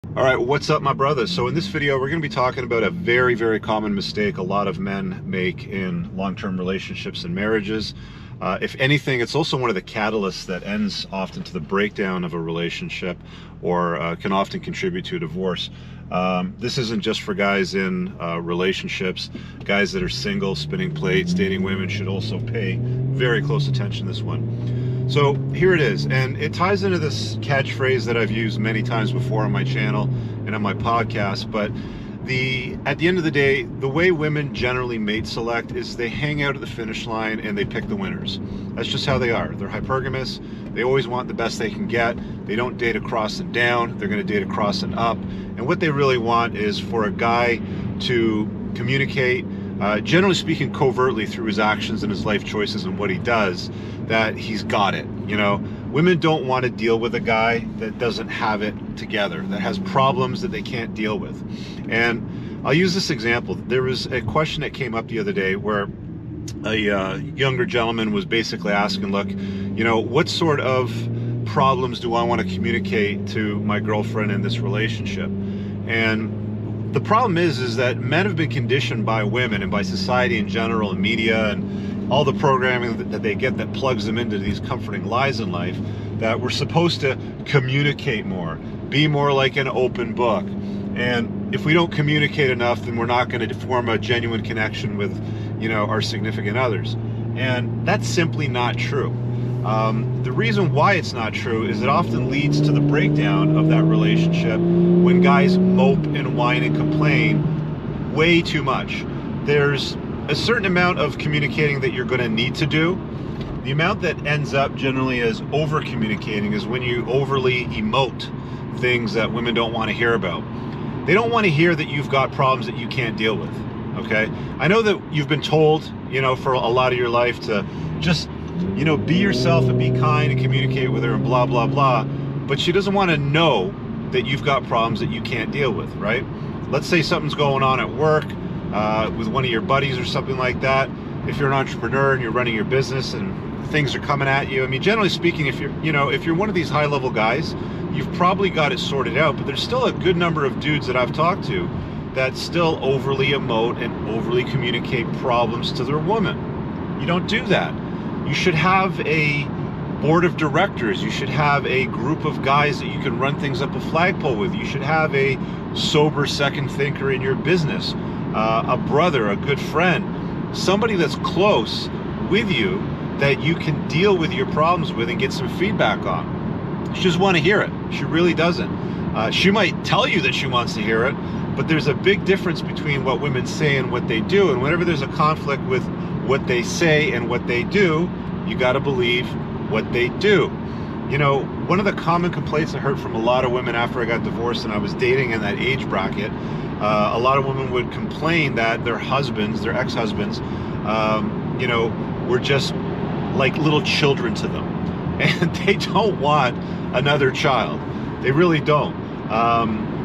All right, what's up, my brothers? So in this video, we're going to be talking about a very, very common mistake a lot of men make in long-term relationships and marriages. If anything, it's also one of the catalysts that ends often to the breakdown of a relationship or can often contribute to a divorce. This isn't just for guys in relationships. Guys that are single, spinning plates, dating women should also pay very close attention to this one. So here it is, and it ties into this catchphrase that I've used many times before on my channel and on my podcast, but at the end of the day, the way women generally mate select is they hang out at the finish line and they pick the winners. That's just how they are. They're hypergamous. They always want the best they can get. They don't date across and down. They're going to date across and up. And what they really want is for a guy to communicate, generally speaking, covertly through his actions and his life choices and what he does, that he's got it. You know, women don't want to deal with a guy that doesn't have it together, that has problems that they can't deal with. And I'll use this example. There was a question that came up the other day where a younger gentleman was basically asking, look, you know, what sort of problems do I want to communicate to my girlfriend in this relationship? And the problem is that men have been conditioned by women and by society in general and media and all the programming that they get that plugs them into these comforting lies in life, that we're supposed to communicate more, be more like an open book. And if we don't communicate enough, then we're not going to form a genuine connection with, you know, our significant others. And that's simply not true. The reason why it's not true is it often leads to the breakdown of that relationship when guys mope and whine and complain way too much. There's a certain amount of communicating that you're going to need to do. The amount that ends up generally as over communicating is when you overly emote things that women don't want to hear about. They don't want to hear that you've got problems that you can't deal with. Okay, I know that you've been told, you know, for a lot of your life to just, you know, be yourself and be kind and communicate with her and blah, blah, blah. But she doesn't want to know that you've got problems that you can't deal with, right? Let's say something's going on at work with one of your buddies or something like that. If you're an entrepreneur and you're running your business and things are coming at you, I mean, generally speaking, if you're one of these high level guys, you've probably got it sorted out, but there's still a good number of dudes that I've talked to that still overly emote and overly communicate problems to their woman. You don't do that. You should have a board of directors. You should have a group of guys that you can run things up a flagpole with. You should have a sober second thinker in your business, a brother, a good friend, somebody that's close with you that you can deal with your problems with and get some feedback on. She doesn't want to hear it. She really doesn't. She might tell you that she wants to hear it, but there's a big difference between what women say and what they do. And whenever there's a conflict with what they say and what they do, you got to believe what they do. You know, one of the common complaints I heard from a lot of women after I got divorced and I was dating in that age bracket, a lot of women would complain that their husbands, their ex-husbands, you know, were just like little children to them. And they don't want another child. They really don't.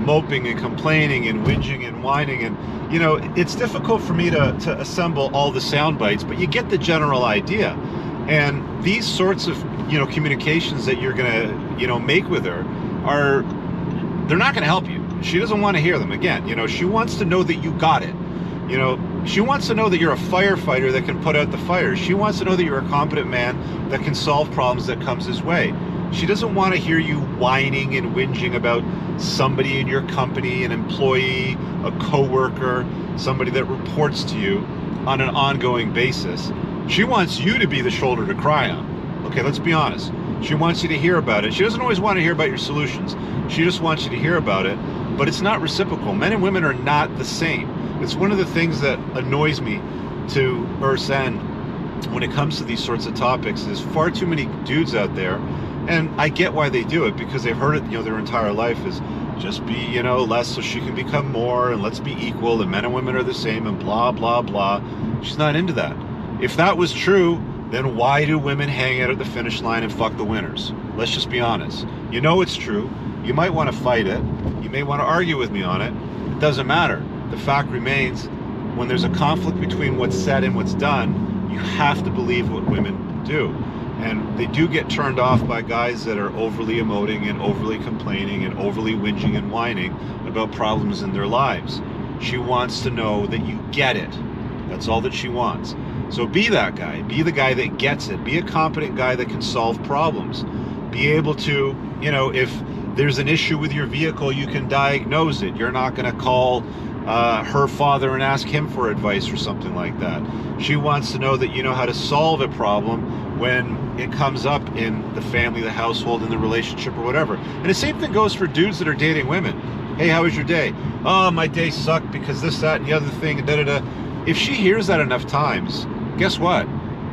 Moping and complaining and whinging and whining, and you know, it's difficult for me to assemble all the sound bites, but you get the general idea. And these sorts of, you know, communications that you're gonna, you know, make with her they're not gonna help you. She doesn't want to hear them. Again, you know, she wants to know that you got it. You know, she wants to know that you're a firefighter that can put out the fires. She wants to know that you're a competent man that can solve problems that comes his way. She doesn't want to hear you whining and whinging about somebody in your company, an employee, a coworker, somebody that reports to you on an ongoing basis. She wants you to be the shoulder to cry on. Okay, let's be honest. She wants you to hear about it. She doesn't always want to hear about your solutions. She just wants you to hear about it, but it's not reciprocal. Men and women are not the same. It's one of the things that annoys me to earth's end when it comes to these sorts of topics. There's far too many dudes out there, and I get why they do it, because they've heard it, you know, their entire life is just be, you know, less so she can become more, and let's be equal, and men and women are the same, and blah, blah, blah. She's not into that. If that was true, then why do women hang out at the finish line and fuck the winners? Let's just be honest. You know it's true. You might want to fight it. You may want to argue with me on it. It doesn't matter. The fact remains, when there's a conflict between what's said and what's done, you have to believe what women do. And they do get turned off by guys that are overly emoting and overly complaining and overly whinging and whining about problems in their lives. She wants to know that you get it. That's all that she wants. So be that guy. Be the guy that gets it. Be a competent guy that can solve problems. Be able to, you know, if there's an issue with your vehicle, you can diagnose it. You're not going to call her father and ask him for advice or something like that. She wants to know that you know how to solve a problem when it comes up in the family, the household, in the relationship or whatever. And the same thing goes for dudes that are dating women. Hey, how was your day? Oh, my day sucked because this, that, and the other thing, and da-da-da. If she hears that enough times, guess what?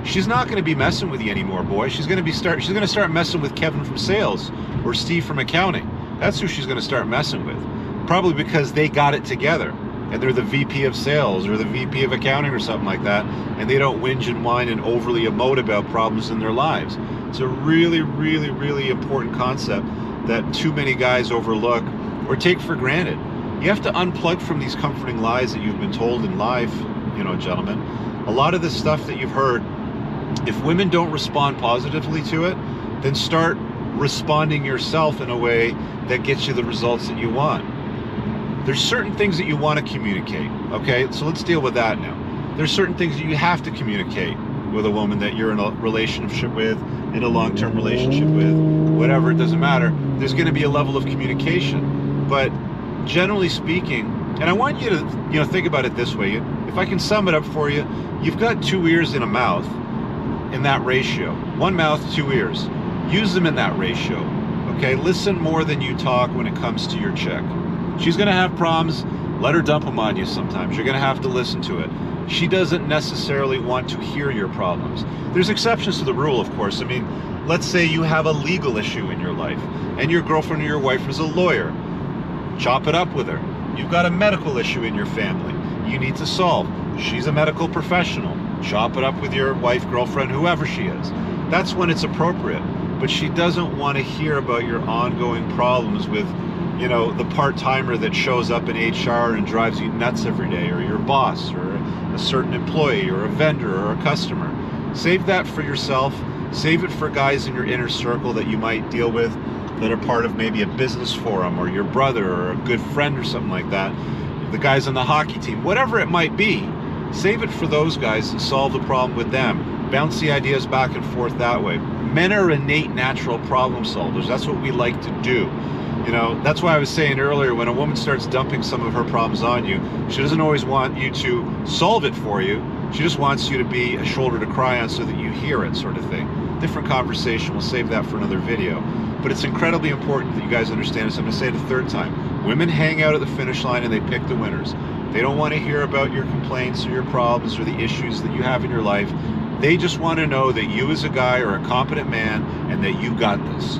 She's not going to be messing with you anymore, boy. She's going to start messing with Kevin from sales or Steve from accounting. That's who she's going to start messing with. Probably because they got it together and they're the VP of sales or the VP of accounting or something like that, and they don't whinge and whine and overly emote about problems in their lives. It's a really, really, really important concept that too many guys overlook or take for granted. You have to unplug from these comforting lies that you've been told in life, you know, gentlemen. A lot of this stuff that you've heard, if women don't respond positively to it, then start responding yourself in a way that gets you the results that you want. There's certain things that you want to communicate, okay? So let's deal with that now. There's certain things that you have to communicate with a woman that you're in a relationship with, in a long-term relationship with, whatever, it doesn't matter. There's going to be a level of communication. But generally speaking, and I want you to, you know, think about it this way. If I can sum it up for you, you've got 2 ears and a mouth in that ratio. 1 mouth, 2 ears. Use them in that ratio, okay? Listen more than you talk when it comes to your chick. She's gonna have problems, let her dump them on you sometimes. You're gonna have to listen to it. She doesn't necessarily want to hear your problems. There's exceptions to the rule, of course. I mean, let's say you have a legal issue in your life and your girlfriend or your wife is a lawyer. Chop it up with her. You've got a medical issue in your family you need to solve. She's a medical professional. Chop it up with your wife, girlfriend, whoever she is. That's when it's appropriate. But she doesn't want to hear about your ongoing problems with, you know, the part-timer that shows up in HR and drives you nuts every day, or your boss, or a certain employee, or a vendor, or a customer. Save that for yourself. Save it for guys in your inner circle that you might deal with that are part of maybe a business forum, or your brother, or a good friend, or something like that. The guys on the hockey team, whatever it might be. Save it for those guys and solve the problem with them. Bounce the ideas back and forth that way. Men are innate natural problem solvers. That's what we like to do. You know, that's why I was saying earlier, when a woman starts dumping some of her problems on you, she doesn't always want you to solve it for you. She just wants you to be a shoulder to cry on so that you hear it, sort of thing. Different conversation. We'll save that for another video. But it's incredibly important that you guys understand this. I'm going to say it a third time. Women hang out at the finish line and they pick the winners. They don't want to hear about your complaints or your problems or the issues that you have in your life. They just want to know that you as a guy are a competent man and that you got this.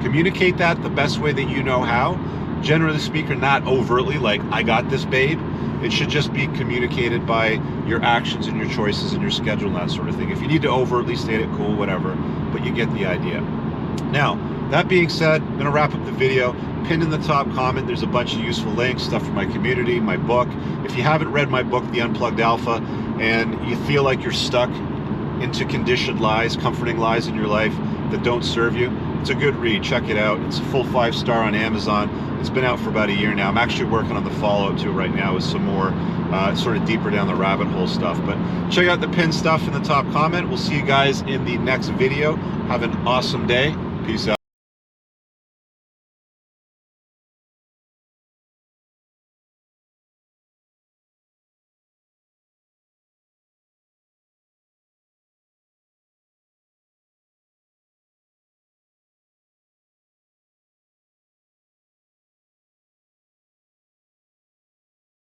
Communicate that the best way that you know how. Generally speaking, not overtly like, I got this, babe. It should just be communicated by your actions and your choices and your schedule and that sort of thing. If you need to overtly state it, cool, whatever, but you get the idea. Now, that being said, I'm going to wrap up the video. Pinned in the top comment, there's a bunch of useful links, stuff for my community, my book. If you haven't read my book, The Unplugged Alpha, and you feel like you're stuck into conditioned lies, comforting lies in your life that don't serve you, it's a good read. Check it out. It's a full 5-star on Amazon. It's been out for about a year now. I'm actually working on the follow-up to it right now with some more sort of deeper down the rabbit hole stuff. But check out the pinned stuff in the top comment. We'll see you guys in the next video. Have an awesome day. Peace out.